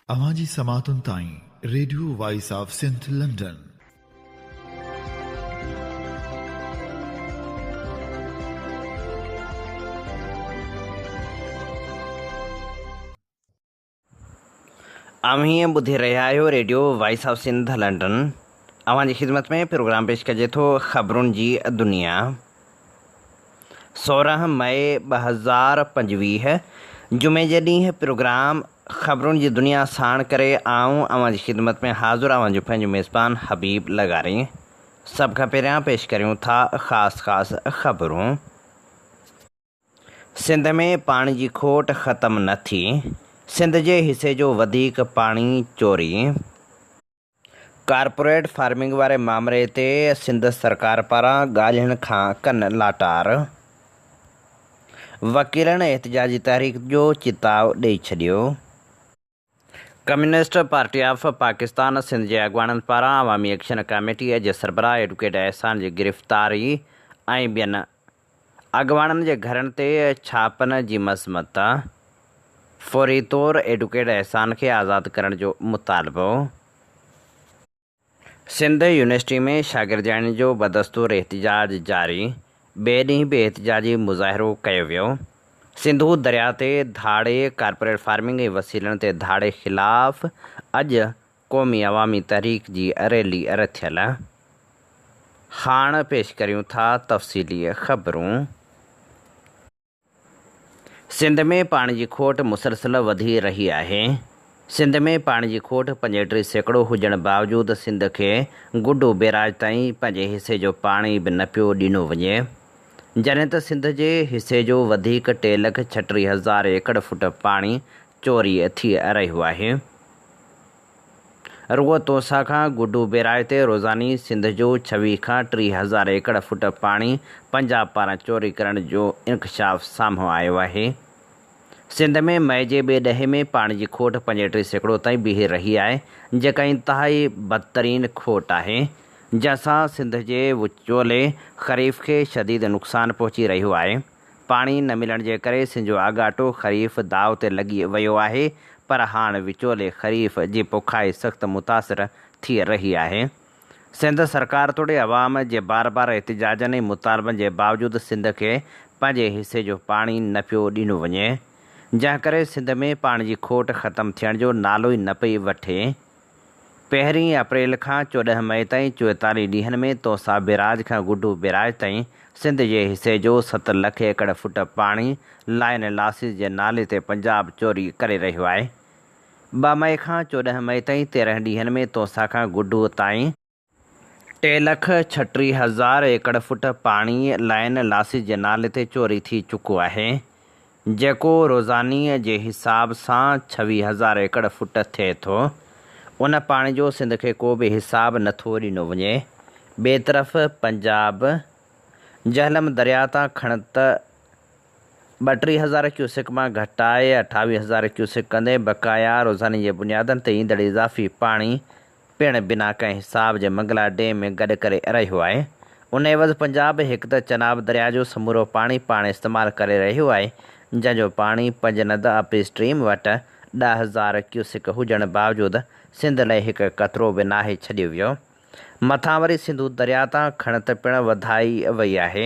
अवाजी समातुन ताईं radio voice of Sindh London. अवीं ॿुधी रहिया आहियो radio voice of Sindh London. अवां जी ख़िदमत में प्रोग्राम पेश कजे थो ख़बरुनि जी दुनिया। 16 मई 2025 जुमे जे ॾींहुं प्रोग्राम ख़बरुनि जी दुनिया साण करे आऊं अवां जी ख़िदमत में हाज़ुर अवां जो पंहिंजो मेज़बान हबीब लगारी। सभ खां पहिरियां पेश करियूं था ख़ासि ख़बरूं। सिंध में पाणी जी खोट ख़तमु न थी, सिंध जे हिसे जो वधीक पाणी चोरी। कारपोरेट फार्मिंग वारे मामले ते सिंध सरकार पारां ॻाल्हियुनि खां कनि लाटार। वकीलनि एहतिजाजी तहरीक जो चिताव ॾेई छॾियो। Communist party of Pakistan Sindh जे अॻवाननि पारां अवामी एक्शन कमेटीअ जे सरबराह एडवोकेट अहसान जी गिरफ़्तारी ऐं ॿियनि अॻवाननि जे घरनि ते छापनि जी मज़मत। फौरी तौरु एडवोकेट अहसान खे आज़ादु करण जो मुतालबो। सिंध यूनिवर्सिटी में शागिर्दनि जो बदस्तूर एहतिजाज जारी। ॿिए ॾींहुं बि एहतिजाजी मुज़ाहिरो कयो वियो। सिंधू दरिया ते धाड़े कारपोरेट फार्मिंग ऐं वसीलनि ते धाड़े ख़िलाफ़ अॼु क़ौमी अवामी तहरीक जी रैली रथियल। हाणे पेश करियूं था तफ़सीली ख़बरूं। सिंध में पाणी जी खोट मुसलसल वधी रही आहे। सिंध में पाणी जी खोट 35% हुजण बावजूदि सिंध खे गुड्डू बैराज ताईं पंहिंजे हिसे जो पाणी बि न पियो ॾिनो वञे, जॾहिं त सिंध जे हिसे जो वधीक 3,36,000 एकड़ फुट पाणी चोरी थी रहियो आहे। रुॻो तोसा खां गुड्डू बैराज ते रोज़ानी सिंध जो 26 खां 30,000 एकड़ फुट पाणी पंजाब पारां चोरी करण जो इंकशाफ साम्हूं आयो आहे। सिंध में मई जे ॿिए ॾहे में पाणी जी खोट 35% ताईं बीही रही आहे, जेका इंतिहाई बदतरीन खोट आहे, जंहिंसां सिंध जे विचोले ख़रीफ़ खे शदीद नुक़सानु पहुची रहियो आहे। पाणी न मिलण जे करे सिंध जो अॻाटो ख़रीफ़ दाव ते लॻी वियो आहे, पर हाणे विचोले ख़रीफ़ जी पोखाई सख़्तु मुतासिर थी रही आहे। सिंध सरकार तोड़े अवाम जे बार बार एहतिजाजनि ऐं मुतालबनि जे बावजूदि सिंध खे पंहिंजे हिसे जो पाणी न पियो ॾिनो वञे, जंहिं करे सिंध में पाणी जी खोट ख़तमु थियण जो नालो ई न पई वठे। 1 अप्रैल खां 14 मई ताईं 44 ॾींहंनि में तोसा बैराज खां गुड्डू बैराज ताईं सिंध जे हिसे जो 7 लख एकड़ फुट पाणी लाइन लासिस जे नाले ते पंजाब चोरी करे रहियो आहे। 2 मई खां 14 मई ताईं 13 ॾींहंनि में तोसा खां गुड्डू ताईं 3,36,000 एकड़ फुट पाणी लाइन लासिस जे नाले ते चोरी थी चुको आहे, जेको रोज़ानीअ जे हिसाब सां 26,000 एकड़ फुट थिए थो। उन पाणी जो सिंध खे को बि हिसाब नथो ॾिनो वञे। ॿिए तरफ़ पंजाब जहलम दरिया तां खणत 32,000 क्यूसेक मां घटाए 28,000 क्यूसेक कंदे बक़ाया रोज़ानी जे बुनियादनि ते ईंदड़ इज़ाफ़ी पाणी पिणु बिना कंहिं हिसाब जे मंगला डैम में गॾु करे रहियो आहे। उन एवज़ पंजाब हिकु त चनाब दरिया जो समूरो पाणी पाण इस्तेमालु करे रहियो आहे, जंहिंजो पाणी पंजनद अप स्ट्रीम वटि 10,000 क्यूसेक हुजण बावजूदि सिंध लाइ हिकु क़तरो बि नाहे छॾियो वियो। मथां वरी सिंधू दरिया तां खणत पिणु वधाई वई आहे।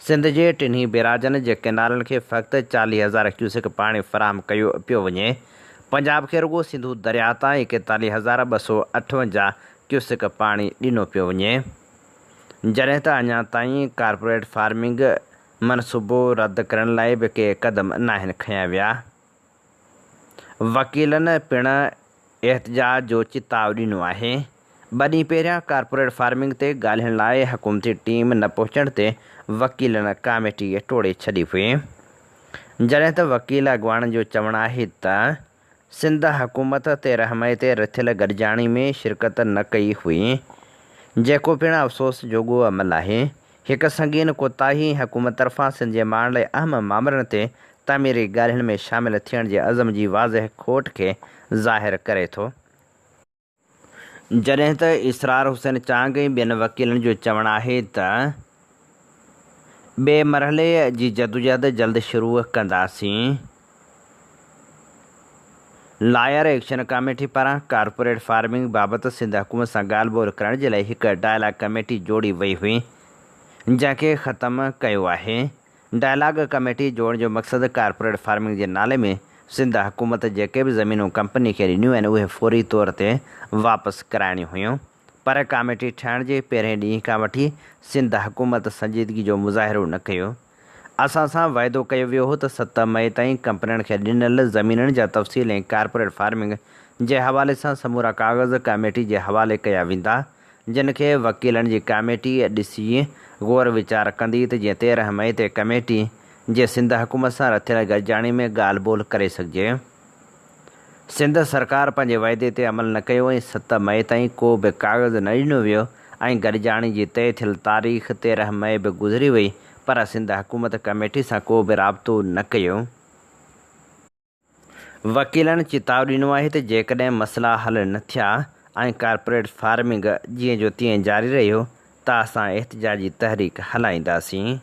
सिंध जे टिन्ही बैराजनि जे किनारनि खे फ़क़्ति 40,000 क्यूसेक पाणी फ़राहम कयो पियो वञे। पंजाब खे रुॻो सिंधू दरिया तां 41,258 क्यूसेक पाणी ॾिनो पियो वञे, जॾहिं त अञा ताईं कारपोरेट फार्मिंग मनसूबो रद्द करण लाइ बि के क़दम नाहिनि खयां विया। वकीलनि पिणु एहतिजाज जो चिताव ॾिनो आहे। 2 ॾींहं पहिरियां कारपोरेट फार्मिंग ते ॻाल्हाइण लाइ हुकूमती टीम न पहुचण ते वकीलनि कमेटी टोड़े छॾी हुई, जॾहिं त वकील अॻवाननि जो चवणु आहे त सिंध हुकूमत 13 मई ते रथियल गॾिजाणी में शिरकत न कई हुई, जेको पिणु अफ़सोस जोॻो अमल आहे। हिकु संगीन कोताही हुकूमत तरफ़ां सिंध जे माण्हुनि लाइ अहम मामलनि ते तामीरी ॻाल्हियुनि में शामिलु थियण जे अज़म जी वाज़ह खोट खे ज़ाहिर करे थो, जॾहिं त इसरार हुसैन चांग ऐं ॿियनि वकीलनि जो चवणु आहे त ॿिए मरहले जी जदोजहद जल्द शुरू कंदासीं। लायर एक्शन कमेटी पारां कारपोरेट फार्मिंग बाबति सिंध हुकूमत सां ॻाल्हि ॿोल करण जे लाइ हिकु डायलॉग कमेटी जोड़ी वई हुई, जंहिंखे ख़तमु कयो आहे। डायलॉग कमेटी जोड़ण जो मक़सदु कारपोरेट फार्मिंग जे नाले में सिंध हुकूमत जेके बि ज़मीनूं कंपनी खे ॾिनियूं आहिनि उहे फौरी तौर ते वापसि कराइणियूं हुयूं। पर कमेटी ठहण जे पहिरें ॾींहं खां वठी सिंध हुकूमत संजीदगी जो मुज़ाहिरो न कयो। असां सां वाइदो कयो वियो हो त 7 मई ताईं कंपनियुनि खे ॾिनल ज़मीननि जा तफ़सील ऐं कारपोरेट फार्मिंग जे हवाले सां समूरा काग़ज़ कमेटी जे हवाले कया वेंदा, जिन खे वकीलनि जी कमेटी ॾिसी ग़ौर वीचार कंदी त जीअं 13 मई ते कमेटी जे सिंध हुकूमत सां रथियल गॾिजाणी में ॻाल्हि ॿोल करे सघिजे। सिंध सरकार पंहिंजे वाइदे ते अमल न कयो ऐं 7 मई ताईं को बि काग़ज़ न ॾिनो वियो ऐं गॾिजाणी जी तइ थियल तारीख़ 13 मई बि गुज़री वई, पर सिंध हुकूमत कमेटी सां को बि राब्तो न कयो। वकीलनि चिताव ॾिनो आहे त जेकॾहिं मसइला हल न थिया ऐं कारपोरेट फार्मिंग जीअं जो तीअं जारी रहियो त असां एहतिजाजी तहरीक हलाईंदासीं।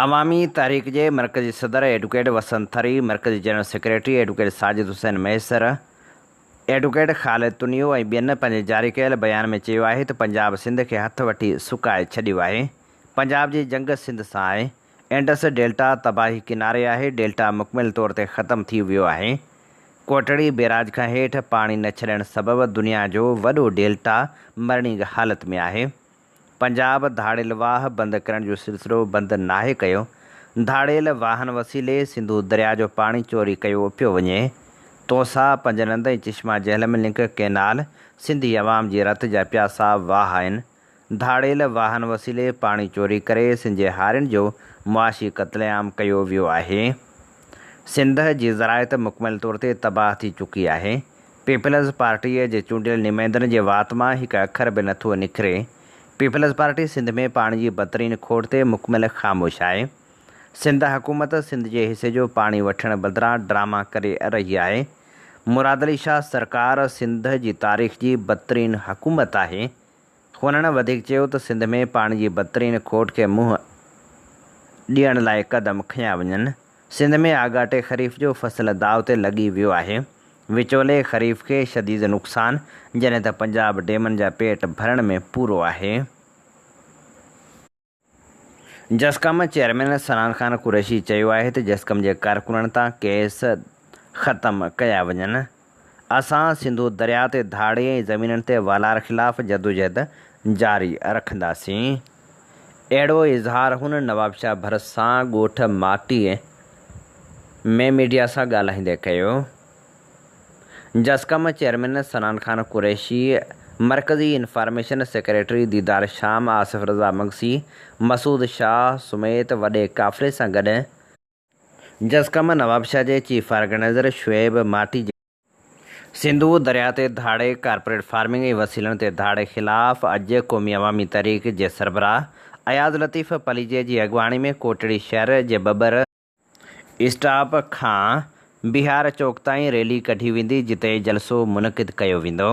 अवामी तहरीक जे मरकज़ी सदर एडवोकेट वसंत थरी, मरकज़ी general secretary advocate Sajid Hussain Maisar, advocate ख़ालिद तुनियो ऐं ॿियनि पंहिंजे जारी कयल बयान में चयो आहे त पंजाब सिंध खे हथ वठी सुकाए छॾियो आहे। पंजाब जी जंग सिंध सां आहे। इंडस डेल्टा तबाही किनारे आहे। डेल्टा मुकमिल तौर ते ख़तमु थी वियो आहे। कोटड़ी बैराज खां हेठि पाणी न छॾण सबबि दुनिया जो वॾो डेल्टा मरणी हालत में आहे। पंजाब धाड़ेल वाह बंदि करण जो सिलसिलो बंदि नाहे कयो। धाड़ेल वाहन वसीले सिंधू दरिया जो पाणी चोरी कयो पियो वञे। तोसा, पंजनंद ऐं चिश्मा जहलम लिंक कैनाल सिंधी अवाम जी रत जा प्यासा वाह आहिनि। धाड़ेल वाहन वसीले पाणी चोरी करे सिंध जे हारियुनि जो मुआशी क़त्लेआम कयो वियो आहे। सिंध जी ज़राइत मुकमिल तौर ते तबाह थी चुकी आहे। पीपल्स पार्टीअ जे चूंडियल नुमाइंदनि जे वात मां हिकु अखर बि नथो निकिरे। पीपल्स पार्टी सिंध में पाणी जी बदतरीन खोड़ ते मुकमिल ख़ामोश आहे। सिंध हुकूमत सिंध जे हिसे जो पाणी वठण बदिरां ड्रामा करे रही आहे। मुराद अली शाह सरकार सिंध जी तारीख़ जी बदतरीन हुकूमत आहे। हुननि वधीक चयो त सिंध में पाणी जी बदतरीन खोट खे मुंहुं ॾियण लाइ क़दम खयां वञनि। सिंध में आगाटे ख़रीफ़ जो फ़सुलु दाव ते लॻी वियो आहे। विचोले ख़रीफ़ खे शदीद नुक़सान, जॾहिं त पंजाब डेमनि जा पेट भरण में पूरो आहे। जस्कम चेयरमैन सनान ख़ान कुरैशी चयो आहे त जस्कम जे कारकुननि तां केस ख़तमु कया वञनि। असां सिंधू दरिया ते धाड़े ऐं ज़मीननि ते वालार ख़िलाफ़ जदोजहद जारी रखंदासीं। अहिड़ो इज़हार हुन नवाबशाह भरत सां ॻोठ माटीअ में मीडिया सां ॻाल्हाईंदे कयो। जस्कम चेयरमैन सनान ख़ान कुरैशी, मरकज़ी इंफॉर्मेशन सेक्रेटरी दीदार शाम, आसिफ रज़ा मगसी, मसूद शाह समेत वॾे काफ़िले सां गॾु जस्कम नवाबशाह जे चीफ ऑर्गेनाइज़र शुएब माटी सिंधू दरिया ते धाड़े, कारपोरेट फार्मिंग ऐं वसीलनि ते धाड़े ख़िलाफ़ अॼु क़ौमी अवामी तहरीक जे सरबराह अयाज़ लतीफ़ पलीजे जी अॻुवाणी में कोटड़ी शहर जे बबर स्टॉप खां बिहार चौक ताईं रैली कढी वेंदी, जिते जलसो मुनक़िद कयो वेंदो,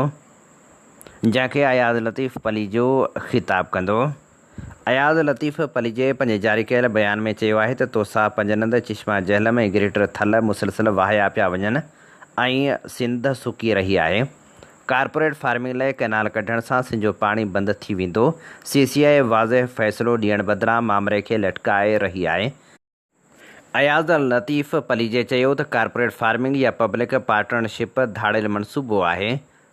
जंहिंखे अयाज़ लतीफ़ पलीजो ख़िताब कंदो। अयाज़ लतीफ़ पलीजे पंहिंजे जारी कयल बयान में चयो आहे त तोसा, पंजनंद, चिश्मा जहलम ऐं ग्रेटर थल मुसलसिल वाहिया पिया वञनि ऐं सिंध सुकी रही आहे। कारपोरेट फार्मिंग लाइ कैनाल कढण सां सिंध जो पाणी बंदि थी वेंदो। CCI वाज़ह फ़ैसिलो ॾियण बदिरां मामले खे लटकाए रही आहे। अयाज़ लतीफ़ पलीजे चयो त कारपोरेट फार्मिंग या पब्लिक पार्टनरशिप धाड़ेल मनसूबो आहे।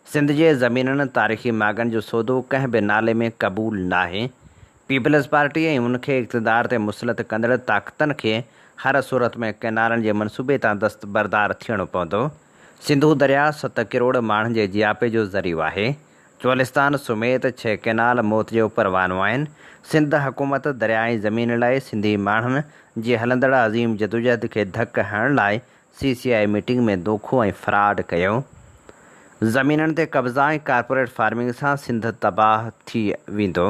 सिंध जे ज़मीननि तारीख़ी मागनि जो सौदो कंहिं बि नाले में क़बूल नाहे। पीपल्स पार्टी ऐं उनखे इक़्तिदार ते मुसलत कंदड़ ताक़तनि खे हर सूरत में कैनालनि जे मनसूबे तां दस्तबरदार थियणो पवंदो। सिंधू दरिया 7 करोड़ माण्हुनि जे जियापे जो ज़रियो आहे। चोलिस्तान समेत 6 कैनाल मौत जो परवानो आहिनि। सिंध हुकूमत दरिया ऐं ज़मीन लाइ सिंधी माण्हुनि जी हलंदड़ अज़ीम जदोजहद खे धकु हणण लाइ CCI मीटिंग में दोखो ऐं फ्रॉड कयो। ज़मीननि ते कब्ज़ा ऐं कारपोरेट फार्मिंग सां सिंध तबाह थी वेंदो।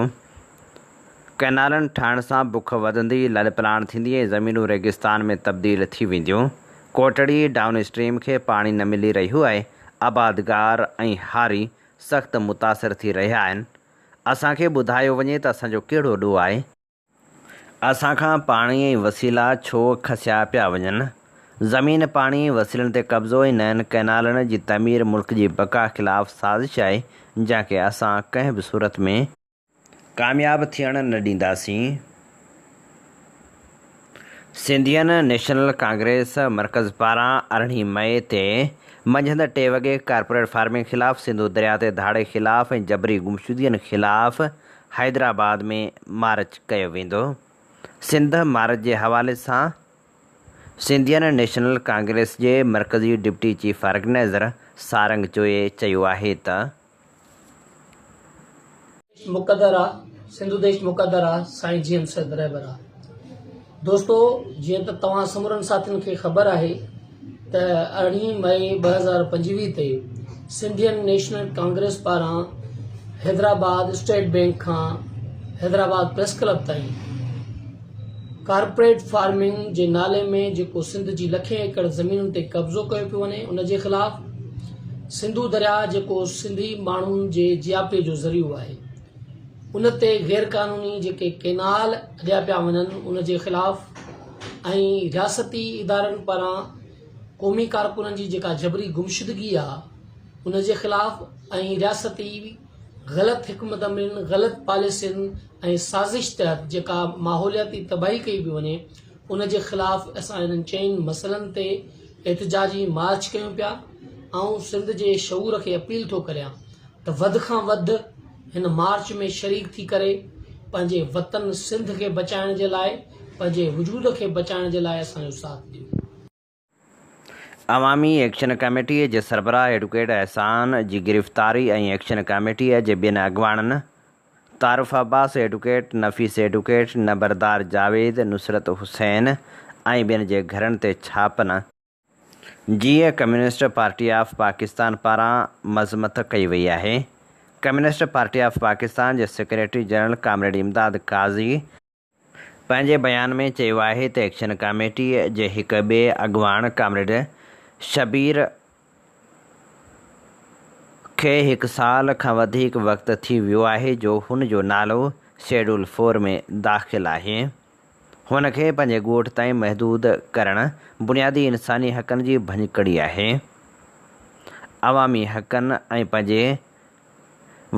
कैनालनि ठाहिण सां बुख वधंदी, ललपलाण थींदी ऐं ज़मीनूं रेगिस्तान में तब्दील थी वेंदियूं। कोटड़ी डाउन स्ट्रीम खे पाणी न मिली रहियो आहे। आबादगार ऐं हारी सख़्तु मुतासिर थी रहिया आहिनि। असांखे ॿुधायो वञे त असांजो कहिड़ो ॾोह आहे। असांखां पाणी ऐं वसीला छो खसिया पिया वञनि। ज़मीन पाणी वसीलनि ते कब्ज़ो ऐं नयनि कैनालनि जी तमीर मुल्क जी बका ख़िलाफ़ साज़िश आहे जंहिंखे असां कंहिं बि सूरत में कामयाबु थियण न ॾींदासीं। सिंधियन नेशनल कांग्रेस मर्कज़ पारां 18 मई ते मंझंदि 3 वॻे कारपोरेट फार्मिंग ख़िलाफ़ सिंधु दरिया ते धाड़े ख़िलाफ़ ऐं जबरी गुमशुदगियुनि ख़िलाफ़ हैदराबाद में मार्च कयो वेंदो। सिंध मार्च जे हवाले सां सिंधियन नेशनल कांग्रेस जे मर्कज़ी डिप्टी चीफ ऑर्गेनाइज़र सारंग चोए चयो आहे त मुक़दर आहे सिंधु देश मुक़दर आहे साईं जी एम सैद रहबर आहे। दोस्तो जीअं त तव्हां समूरनि साथियुनि खे ख़बर आहे त 18 मई 2025 ते सिंधियन नेशनल कांग्रेस पारां हैदराबाद स्टेट बैंक खां हैदराबाद प्रेस क्लब ताईं कारपोरेट फार्मिंग जे नाले में जेको सिंध जी लखें एकड़ ज़मीनुनि ते कब्ज़ो कयो पियो वञे उन जे ख़िलाफ़ सिंधु दरिया जेको सिंधी माण्हुनि जे जियापे जो ज़रियो आहे उन ते गैर क़ानूनी जेके केनाल अॾिया पिया वञनि उन जे ख़िलाफ़ ऐं रियासती इदारनि पारां क़ौमी कारकुननि जी जेका जबरी गुमशुदगी आहे उन जे ख़िलाफ़ ऐं रियासती ग़लति हिकमत अमलिन ग़लति पॉलिसियुनि ऐं साज़िश तहत जेका माहौलियाती तबाही कई पई वञे उन जे ख़िलाफ़ असां इन्हनि चइनि मसइलनि ते एतिजाजी मार्च कयूं पिया ऐं सिंध जे शऊर खे अपील थो करियां त वधि खां वधि हिन मार्च में शरीक थी करे पंहिंजे वतन सिंध खे बचाइण जे लाइ पंहिंजे वजूद खे बचाइण जे लाइ असांजो साथ ॾियो। अवामी एक्शन कमेटीअ जे सरबराह एडवोकेट अहसान जी गिरफ़्तारी ऐं एक्शन कमेटीअ जे ॿियनि अॻवाननि तारुफ़ अब्बास एडवोकेट, नफ़ीस एडवोकेट, नबरदार जावेद, नुसरत हुसैन ऐं ॿियनि जे घरनि ते छापनि जीअं कम्युनिस्ट पार्टी ऑफ पाकिस्तान पारां मज़मत कई वई आहे। Communist party of Pakistan J secretary general comrade इमदाद काज़ी पंहिंजे बयान में चयो आहे त एक्शन कमेटीअ जे हिक ॿिए अॻवान कामरेड शबीर खे 1 साल खां वधीक वक़्तु थी वियो आहे जो हुन जो नालो शेड्यूल 4 में दाख़िल आहे। हुन खे पंहिंजे ॻोठ ताईं महदूद करणु बुनियादी इंसानी हक़नि जी भञकड़ी आहे। अवामी हक़नि ऐं पंहिंजे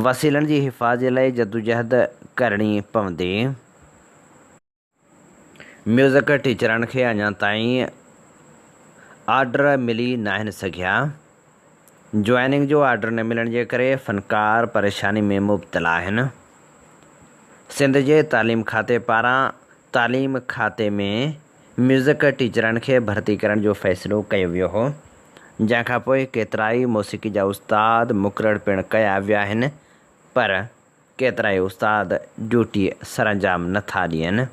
वसीलनि जी हिफ़ाज़त लाइ जदोजहद करणी पवंदी। म्यूज़िक टीचरनि खे अञा ताईं ऑर्डर मिली नाहिनि सघिया। ज्वाइनिंग जो ऑर्डर न मिलण जे करे फ़नकार परेशानी में मुब्तला आहिनि। सिंध जे तालीम खाते पारां तालीम खाते में म्यूज़िक टीचरनि खे भर्ती करण जो फ़ैसिलो कयो वियो हो, जंहिंखां पोइ केतिराई मौसीक़ी जा उस्ताद मुक़ररु पिणु कया विया आहिनि, पर केतिराई उस्ताद ड्यूटी सरअंजाम नथा ॾियनि।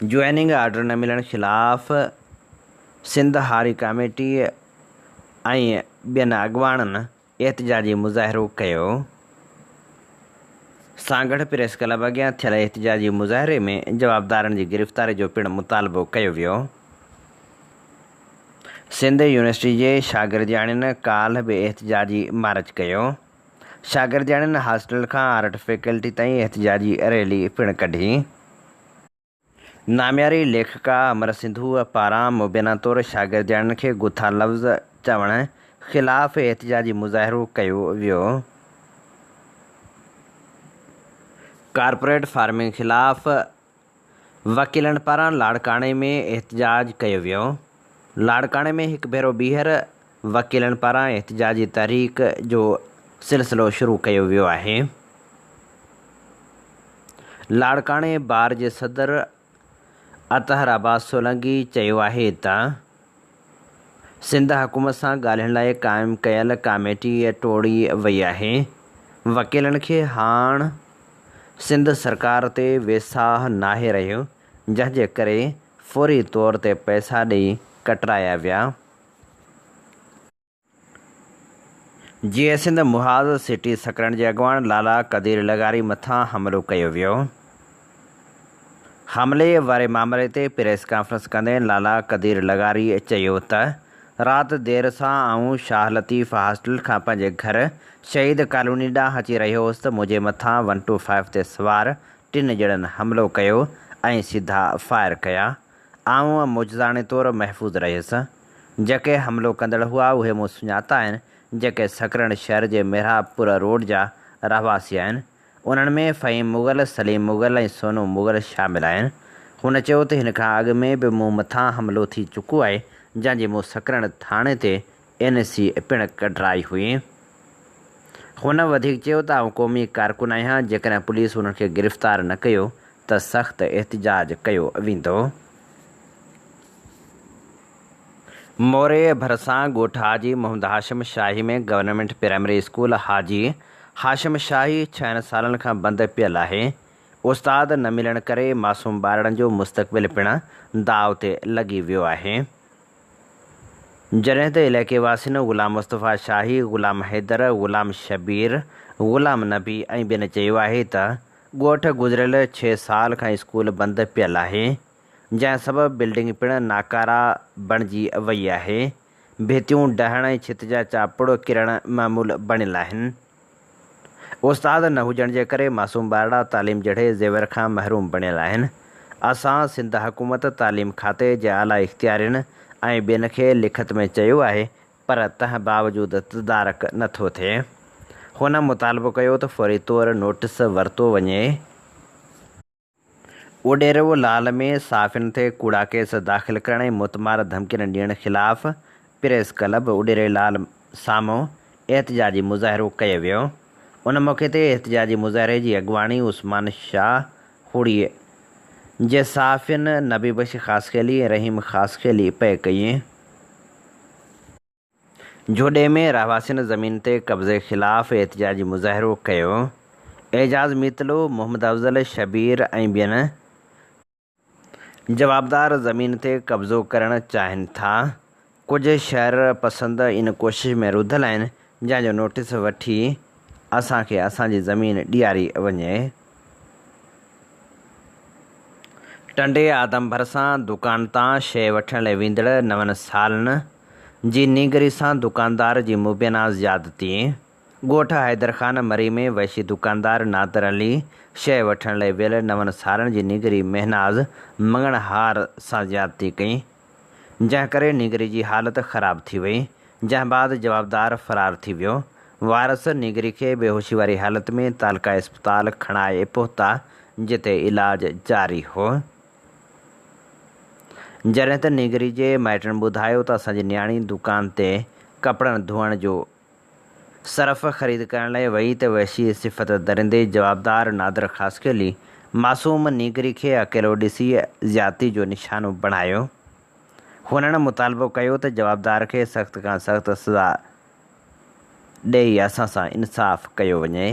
ज्वाइनिंग ऑर्डर न मिलण ख़िलाफ़ सिंध हारी कमेटी ऐं ॿियनि अॻवाननि एहतिजाजी मुज़ाहिरो कयो। सांगढ़ प्रेस क्लब अॻियां थियल एहतिजाजी मुज़ाहिरे में जवाबदारनि जी गिरफ़्तारी जो पिणु मुतालबो कयो वियो। सिंध यूनिवर्सिटी जे शागिर्दियाणियुनि काल्ह बि एहतिजाजी मार्च कयो। शागिर्दियाणियुनि हॉस्टल खां आर्ट फैकल्टी ताईं एहतिजाजी रैली पिणु कढी। नामियारी लेखिका अमर सिंधू पारां मुबैना तौरु शागिर्दियाणियुनि खे गुथा लफ़्ज़ चवण ख़िलाफ़ एहतिजाजी मुज़ाहिरो कयो वियो। कारपोरेट फार्मिंग ख़िलाफ़ वकीलनि पारां लाड़काणे में एहतिजाज कयो वियो। लाड़काणे में हिकु भेरो ॿीहर वकीलनि पारां एहतिजाजी तहरीक जो सिलसिलो शुरू कयो वियो आहे। लाड़काणे बार जे सदर अतहर अब्बास सोलंकी चयो आहे त सिंध हुकूमत सां ॻाल्हाइण लाइ क़ाइमु कयल कमेटी टोड़ी वई आहे। वकीलनि खे हाणे सिंध सरकार ते वेसाह नाहे रहियो, जंहिंजे करे फौरी तौर ते पैसा ॾेई कटराया विया। जीअं सिंध मुहाज़ सिटी सकरण जे अॻवान लाला कदीर लगारी मथां हमिलो कयो वियो। हमले वारे मामले ते प्रेस कॉन्फ्रेंस कंदे लाला कदीर लगारी चयो त राति देर सां आऊं शाह लतीफ़ हॉस्टल खां पंहिंजे घर शहीद कॉलोनी ॾांहुं अची रहियो हुउसि त मुंहिंजे मथां 125 ते सवार 3 ॼणनि हमिलो कयो ऐं सीधा फायर कया आउं मुजदाने तौरु महफ़ूज़ रहियुसि। जेके हमिलो कंदड़ हुआ उहे मूं सुञाता आहिनि, जेके सकरण शहर जे मेहराबपुर रोड जा रहवासी आहिनि। उन्हनि में फ़हीम मुग़ल, सलीम मुग़ल ऐं सोनू मुग़ल शामिल आहिनि। हुन चयो त हिन खां अॻु में बि मूं मथां हमिलो थी चुको आहे, जंहिंजी मूं सकरण थाणे ते NC पिणु कढाई हुई। हुन वधीक चयो त आउं क़ौमी कारकुन आहियां। जेकॾहिं पुलिस हुननि खे गिरफ़्तार न कयो त सख़्तु एहतिजाज कयो वेंदो। मोरे भरिसां ॻोठ हाजी मोहम्मद हाशिम शाही में गवर्नमेंट प्राइमरी स्कूल हाजी हाशिम शाही 6 सालनि खां बंदि पियल आहे। उस्ताद न मिलण करे मासूम ॿारनि जो मुस्तक़बिल पिणु दाव ते लॻी वियो आहे। जॾहिं त इलाइक़े वासियुनि ग़ुलाम मुस्तफ़ा शाही, ग़ुलाम हैदर, ग़ुलाम शबीर, ग़ुलाम नबी ऐं ॿियनि चयो आहे त ॻोठ गुज़िरियल 6 साल खां स्कूल बंदि पियल आहे, जंहिं सबबु बिल्डिंग पिणु नाकारा बणिजी वई आहे। भितियूं ढहण ऐं छित जा चापड़ किरण मामूल बणियल आहिनि। उस्ताद न हुजण जे करे मासूम ॿारड़ा तालीम जहिड़े ज़ेवर खां महरूम बणियल आहिनि। असां सिंध हुकूमत तालीम खाते जे आला इख़्तियारियुनि ऐं ॿियनि खे लिखत में चयो आहे, पर तंहिं बावजूदु तदारक नथो थिए। हुन मुतालबो कयो त फ़ौरी तौरु नोटिस वरितो वञे। उडेरो लाल में साफ़ियुनि ते कूड़ा केस दाख़िल करण ऐं मुतमार धमकियुनि ॾियण ख़िलाफ़ प्रेस क्लब उडेरे लाल साम्हूं एहतिजाजी मुज़ाहिरो कयो वियो। उन मौक़े ते एहतिजाजी मुज़ाहिरे जी अॻुवाणी उस्मान शाह हुड़ीअ जे साफ़ियुनि नबी बख्श ख़ासखेली ऐं रहीम ख़ासखेली पए कई। जोॾे में रहवासियुनि ज़मीन ते कब्ज़े ख़िलाफ़ एहतिजाजी मुज़ाहिरो कयो। एजाज़ मितलो, मोहम्मद अफ़ज़ल, शबीर ऐं ॿियनि जवाबदार ज़मीन ते कब्ज़ो करणु चाहिनि था। कुझु शहर पसंद इन कोशिश में रुधल आहिनि, जंहिंजो नोटिस वठी असांखे असांजी ज़मीन ॾियारी वञे। टंडे आदम भरिसां दुकान तां शइ वठण लाइ वेंदड़ 9 सालनि जी नीगरी सां दुकानदार जी मुबैना ज़्यादती। ॻोठ हैदर ख़ान मरी में वहशी दुकानदार नादर अली शइ वठण लाइ वियल 9 सालनि जी नीगरी महनाज़ मंगणहार सां ज़्यादती कई, जंहिं करे नीगरी जी हालत ख़राब थी वई। जंहिं बाद जवाबदार फ़रार थी वियो। वारस नीगरी खे बेहोशी वारी हालत में तालका इस्पताल खणाए पहुता, जिते इलाज जारी हो। जॾहिं त नीगरी जे माइटनि ॿुधायो त असांजी न्याणी दुकान ते कपिड़नि धोअण जो सरफ़ ख़रीद करण लाइ वई त वहशी सिफ़त दरिंदे जवाबदार नादर ख़ासखेली मासूम नीगरी खे अकेलो ॾिसी ज़्यादती जो निशानो बणायो। हुननि मुतालबो कयो त जवाबदार खे सख़्त खां सख़्तु सज़ा ॾेई असां सां इंसाफ़ कयो वञे।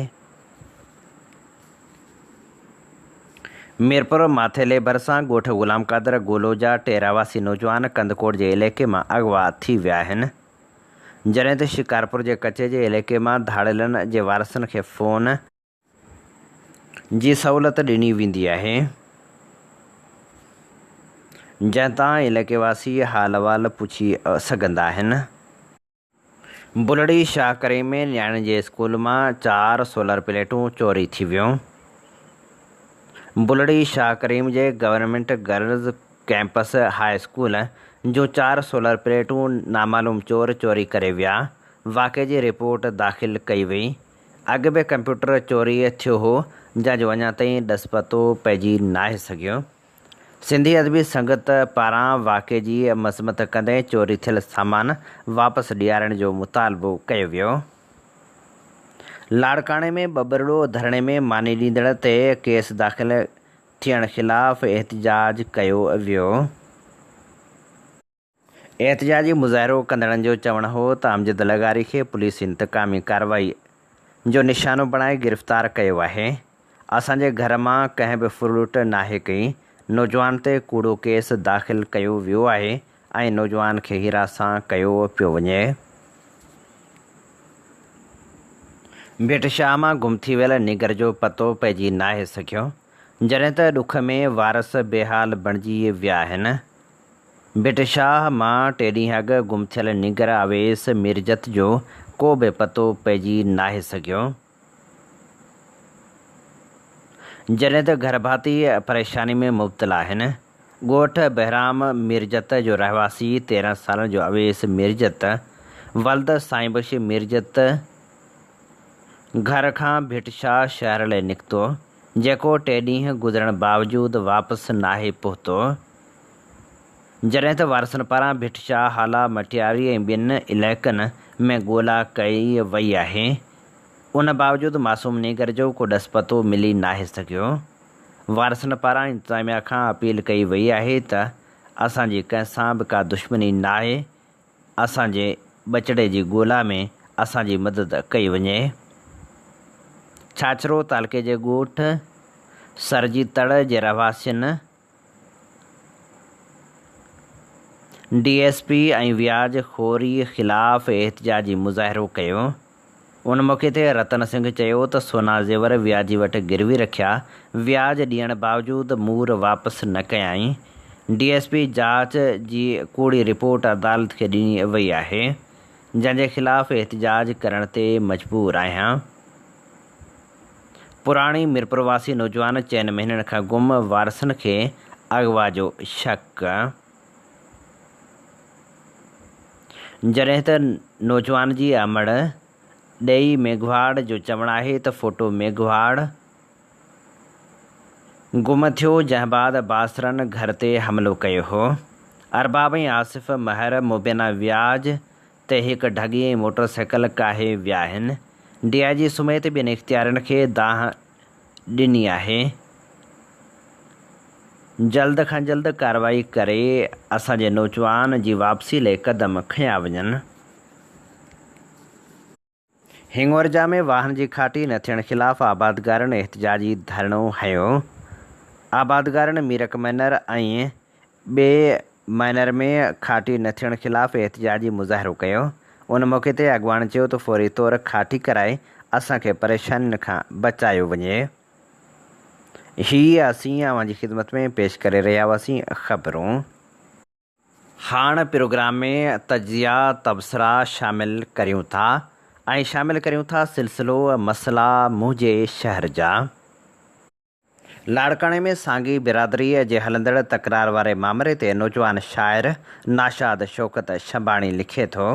मीरपुर माथेले भरिसां ॻोठ ग़ुलाम क़ादर गोलो जा 13 रहवासी नौजवान कंदकोट जे इलाइक़े मां अगवा थी विया आहिनि। जॾहिं त शिकारपुर जे कचे जे इलाइक़े मां धाड़ेलनि जे वारसनि खे फ़ोन जी सहूलियत ॾिनी वेंदी आहे, जंहिं तां इलाइक़े वासी हाल अहिवाल पुछी सघंदा आहिनि। बुलड़ी शाह करीम में न्याणियुनि जे स्कूल मां 4 सोलर प्लेटूं चोरी थी वियूं। बुलड़ी शाह करीम जे government girls campus high school जो 4 सोलर प्लेटूं नामालूम चोर चोरी करे विया। वाक़े जी रिपोर्ट दाख़िल कई वई। अॻु बि कंप्यूटर चोरी थियो हो, जंहिंजो अञा ताईं ॾस पतो पइजी नाहे सघियो। सिंधी अदबी संगत पारां वाक़े जी मज़म्मत कंदे चोरी थियल सामान वापसि ॾियारण जो मुतालबो कयो वियो। लाड़काणे में ॿबरड़ो धरणे में मानी ॾींदड़ ते केस दाख़िल थियण ख़िलाफ़ एहतिजाज कयो वियो। एहतिजाजी मुज़ाहिरो कंदड़नि जो चवणु हो त अमजद लगारी खे पुलिस इंतकामी कार्रवाई जो निशानो बणाए गिरफ़्तार कयो आहे। असांजे घर मां कंहिं बि फुरूट नाहे कई। नौजवान ते कूड़ो केस दाख़िल कयो वियो आहे ऐं नौजवान खे हिरासत सां कयो पियो वञे। भेटशाह मां गुम थी वियल निगर जो पतो पइजी नाहे सघियो, जॾहिं त ॾुख में वारस बेहाल बणिजी विया आहिनि। भेटशाह मां 3 ॾींहं अॻु गुम थियल निगर अवेस मिर्जत जो को बि पतो पइजी नाहे सघियो, जॾहिं त घर भाती परेशानी में मुब्तला आहिनि। ॻोठ बहराम मिर्जत जो रहवासी 13 सालनि जो अवेस मिर्जत वल्द साईं मिर्जत घर खां भिटशाह शहर लाइ निकितो, जेको 3 ॾींहं गुज़रण बावजूदु वापसि नाहे पहुतो। जॾहिं त वारसनि पारां भिटशाह हाला मटियारी ऐं ॿियनि इलाइक़नि में ॻोल्हा कई वई आहे। उन बावजूदु मासूम नीगर जो को ॾस पतो मिली नाहे सघियो। वारसनि पारां इंतिज़ामिया खां अपील कई वई आहे त असांजी कंहिंसां बि का दुश्मनी नाहे, असांजे बचड़े जी ॻोल्हा में असांजी मदद कई वञे। छाछरो तालुके जे ॻोठ सरजी तड़ जे रहवासियुनि DSP ऐं व्याज खोरी ख़िलाफ़ एहतिजाजी मुज़ाहिरो कयो। उन मौक़े ते रतन सिंह चयो त सोना ज़ेवर व्याजी वटि गिरवी रखिया, व्याज ॾियण बावजूदु मूर वापसि न कयाई। DSP जांच जी कूड़ी रिपोर्ट अदालत खे ॾिनी वई आहे, जंहिंजे ख़िलाफ़ एहतिजाज करण ते मजबूर आहियां। पुराणी मिरपुरवासी नौजवान 4 महीननि खां गुम, वारसनि खे अगवा जो शक। जॾहिं त नौजवान जी अमड़ ॾेई मेघवाड़ जो चवणु आहे त फोटो मेघवाड़ गुम थियो, जंहिं बाद बासरनि घर ते हमिलो कयो हो। अरबाब ऐं आसिफ़ महर मुबैना व्याज ते हिकु ढगी ऐं मोटरसाइकिल काहे विया आहिनि। DIG समेत ॿियनि इख़्तियारनि खे दाह ॾिनी आहे। जल्द खां जल्द कार्रवाई करे असांजे नौजवान जी वापसी लाइ क़दम खयां वञनि। हिंगोरजा में वाहन जी खाटी न थियण ख़िलाफ़ आबादगारनि एहतिजाजी धरणो हयो। आबादगारनि मीरक मैनर ऐं ॿिए मैनर में खाटी न थियण ख़िलाफ़ एहतिजाजी मुज़ाहिरो कयो। उन मौक़े ते अॻवान चयो त फौरी तौरु खाटी कराए असांखे परेशानियुनि खां बचायो वञे। हीअ असीं अव्हांजी ख़िदमत में पेश करे रहिया हुआसीं ख़बरूं। हाणे प्रोग्राम में तजिया तबसरा शामिल करियूं था ऐं शामिल करियूं था सिलसिलो मसला मुंहिंजे शहर जा। लाड़काणे में सांगी बिरादरीअ जे हलंदड़ तकरार वारे मामले ते नौजवान शाइर नाशाद शौकत शंबाणी लिखे थो।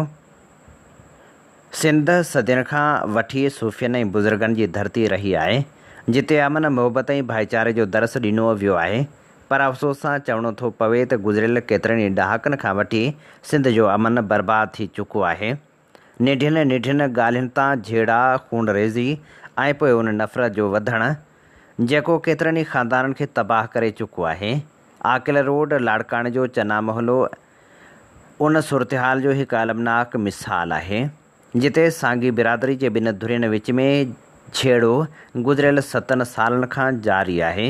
सिंध सदियुनि खां वठी सूफ़ियनि ऐं बुज़ुर्गनि जी धरती रही आहे, जिते अमन मोहबत ऐं भाईचारे जो दर्स ॾिनो वियो आहे। पर अफ़सोस सां चवणो थो पवे त गुज़िरियल केतिरनि ई ॾहाकनि खां वठी सिंध जो अमन बर्बाद थी चुको आहे। निढियुनि ॻाल्हियुनि तां झेड़ा खूनरेज़ी ऐं पोइ उन नफ़रत जो वधणु जेको केतिरनि ई ख़ानदाननि खे तबाह करे चुको आहे। आकिल रोड लाड़काणे जो चना मोहल्लो उन सूरतहाल जो हिकु अलमनाक मिसाल आहे, जिते सांगी बिरादरी जे ॿिनि धुरियुनि विच में छेड़ो गुज़िरियल 7 सालनि खां जारी आहे,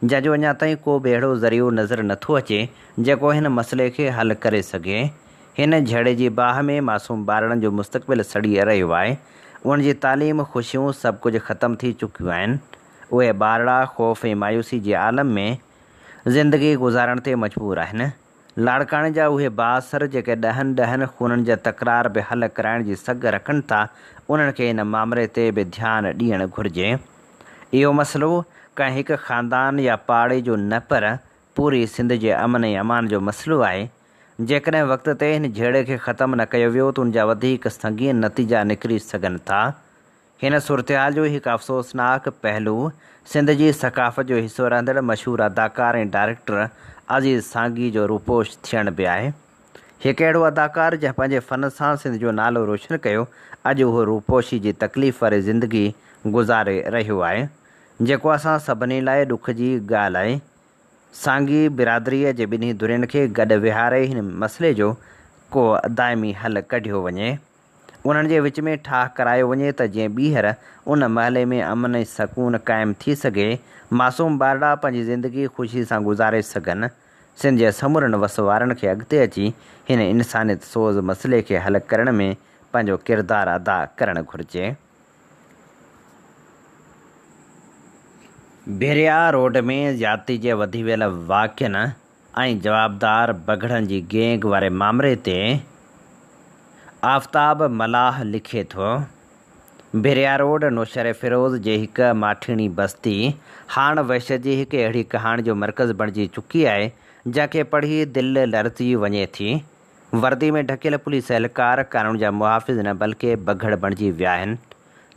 जंहिंजो अञा ताईं को बि अहिड़ो ज़रियो नज़र नथो अचे जेको हिन मसइले खे हल करे सघे। हिन झेड़े जी बाहि में मासूम ॿारनि जो मुस्तक़बिल सड़ी रहियो आहे। उन जी तालीम, ख़ुशियूं सभु कुझु ख़तमु थी चुकियूं आहिनि। उहे ॿारड़ा ख़ौफ़ ऐं मायूसी जे आलम में ज़िंदगी गुज़ारण ते मजबूर आहिनि। लाड़काणे जा उहे बासर जेके ॾहनि खूननि जा तकरार बि हल कराइण जी सघ रखनि था, उन्हनि खे इन मामले ते बि ध्यानु ॾियणु घुरिजे। इहो मसइलो कंहिं हिकु ख़ानदान या पाड़े जो न, पर पूरी सिंध जे अमन ऐं अमान जो मसइलो आहे। जेकॾहिं वक़्त ते हिन झेड़े खे ख़तमु न कयो वियो त उन जा वधीक संगीन नतीजा निकिरी सघनि था। हिन सूरतहाल जो हिकु अफ़सोसनाक पहलू सिंध जी सक़ाफ़त जो हिसो रहंदड़ मशहूरु अदाकार ऐं डायरेक्टर अज़ीज़ सांगी जो रूपोश थियण बि आहे। हिकु अहिड़ो अदाकार जंहिं पंहिंजे फ़न सां सिंध जो नालो रोशन कयो, अॼु उहो रूपोशी जी तकलीफ़ वारी ज़िंदगी गुज़ारे रहियो आहे, जेको असां सभिनी लाइ ॾुख जी ॻाल्हि आहे। सांगी बिरादरीअ जे ॿिन्ही धुरियुनि खे गॾु विहारे हिन मसइले जो को दाइमी हल कढियो वञे। उन्हनि जे विच में ठाह करायो वञे त जीअं ॿीहर उन महले में अमन ऐं सकून क़ाइमु थी सघे, मासूम ॿारड़ा पंहिंजी ज़िंदगी ख़ुशी सां गुज़ारे सघनि। सिंध जे समूरनि वसवारनि खे अॻिते अची हिन इंसानियत सोज़ मसइले खे हल करण में पंहिंजो किरदारु अदा करणु घुरिजे। भिरिया रोड में ज़्यादती जे वधी वियल वाक़िअनि ऐं जवाबदार बगड़नि जी गैंग वारे मामले ते आफ़ताब मलाह लिखे थो। भिरिया रोड नौशर फिरोज़ जे हिकु माठीणी बस्ती हाणे वहशत जी हिकु अहिड़ी कहाणी जो मर्कज़ बणिजी चुकी आहे, जंहिंखे पढ़ी दिलि लरज़ी वञे थी। वर्दी में ढकियल पुलिस एहलकार कानून जा मुहाफ़िज़ न बल्कि बघड़ बणिजी विया आहिनि।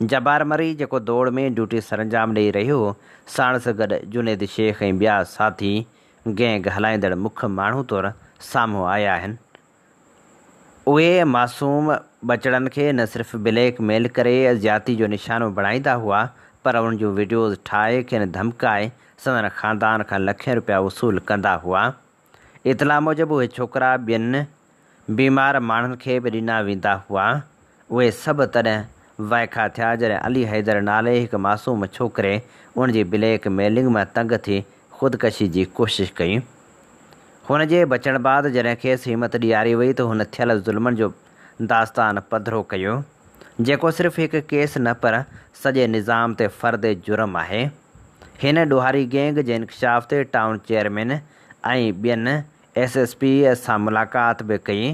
जबार मरी जेको दौड़ में ड्यूटी सरंजाम ॾेई रहियो हो, साण सां गॾु जुनेद शेख ऐं ॿिया साथी गैंग हलाईंदड़ मुख माण्हू तौरु साम्हूं आया आहिनि। उहे मासूम बचड़नि खे न सिर्फ़ु ब्लैकमेल करे ज़्यादती जो निशानो बणाईंदा हुआ, पर उन्हनि जूं वीडियोज़ ठाहे खेनि धमकाए संदन ख़ानदान खां लखें रुपया वसूल कंदा हुआ। इतला मूजिबि उहे छोकिरा ॿियनि बीमार माण्हुनि खे बि ॾिना वेंदा हुआ। उहे सभु तॾहिं वाइखा थिया जॾहिं अली हैदर नाले हिकु मासूम छोकिरे उनजी ब्लैकमेलिंग मां तंग थी ख़ुदकशी जी कोशिशि कई। हुन जे बचण बाद जॾहिं खेसि हिमत ॾियारी वई त हुन थियल ज़ुल्मनि जो दास्तान पधिरो कयो, जेको सिर्फ़ु हिकु केस न पर सॼे निज़ाम ते फ़र्द जुर्म आहे। हिन ॾोहारी गैंग जे इंकशाफ़ ते टाउन चेयरमैन ऐं ॿियनि SSP सां मुलाक़ात बि कई।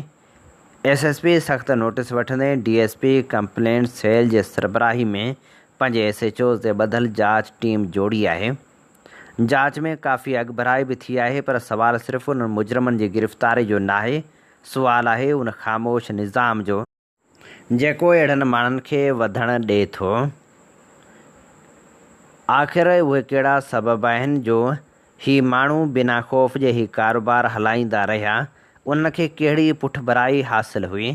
SSP सख़्तु नोटिस वठंदे DSP कंप्लेंट सेल जे सरबराही में 5 SHOs ते ॿधल जांच टीम जोड़ी आहे। जांच में काफ़ी अॻभराई बि थी आहे, पर सवाल सिर्फ़ु उन मुजरमनि जी गिरफ़्तारी जो नाहे, सुवाल आहे उन ख़ामोश निज़ाम जो जेको अहिड़नि माण्हुनि खे वधणु ॾिए थो। आख़िर उहे कहिड़ा सबब आहिनि जो ही माण्हू बिना ख़ौफ़ जे ही कारोबार हलाईंदा रहिया? उन्हनि खे कहिड़ी पुठभराई हासिलु हुई?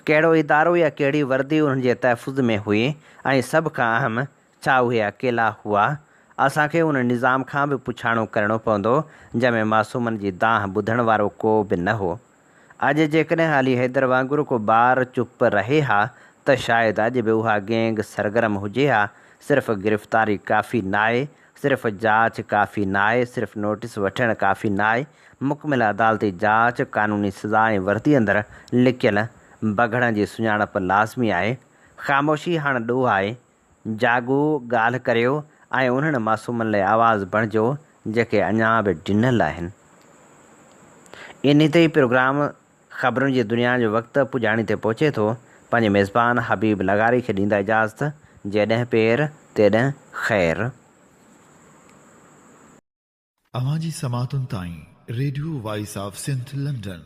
कहिड़ो इदारो या कहिड़ी वर्दी उन्हनि जे तहफ़ुज़ में हुई? ऐं सभ खां अहम, छा उहे अकेला हुआ? असांखे उन निज़ाम खां बि पुछाणो करिणो पवंदो जंहिंमें मासूमनि जी दांह ॿुधण वारो को बि न हो। अॼु जेकॾहिं अली हैदर वांगुरु को ॿार चुप रहे हा त शायदि अॼु बि उहा गैंग सरगर्म हुजे हा। सिर्फ़ु गिरफ़्तारी काफ़ी न आहे, सिर्फ़ु जांच काफ़ी न आहे, सिर्फ़ु नोटिस वठणु काफ़ी न आहे। मुकमिल अदालती जांच, क़ानूनी सज़ा ऐं वर्दी अंदरि लिकियल बघड़नि जी सुञाणप लाज़मी आहे। ख़ामोशी हाणे ॾोह आहे। जागो, ॻाल्हि करियो ऐं उन्हनि मासूमनि लाइ आवाज़ु बणिजो जेके अञा बि ॾिनल आहिनि। इन ते ई प्रोग्राम ख़बरुनि जी दुनिया जो वक़्तु पुॼाणी ते पहुचे थो। पंहिंजे मेज़बान हबीब लगारी खे ॾींदा इजाज़त। जेॾहिं पेर तेॾहिं ख़ैर। अवां जी समातुनि ताईं radio voice of Sindh London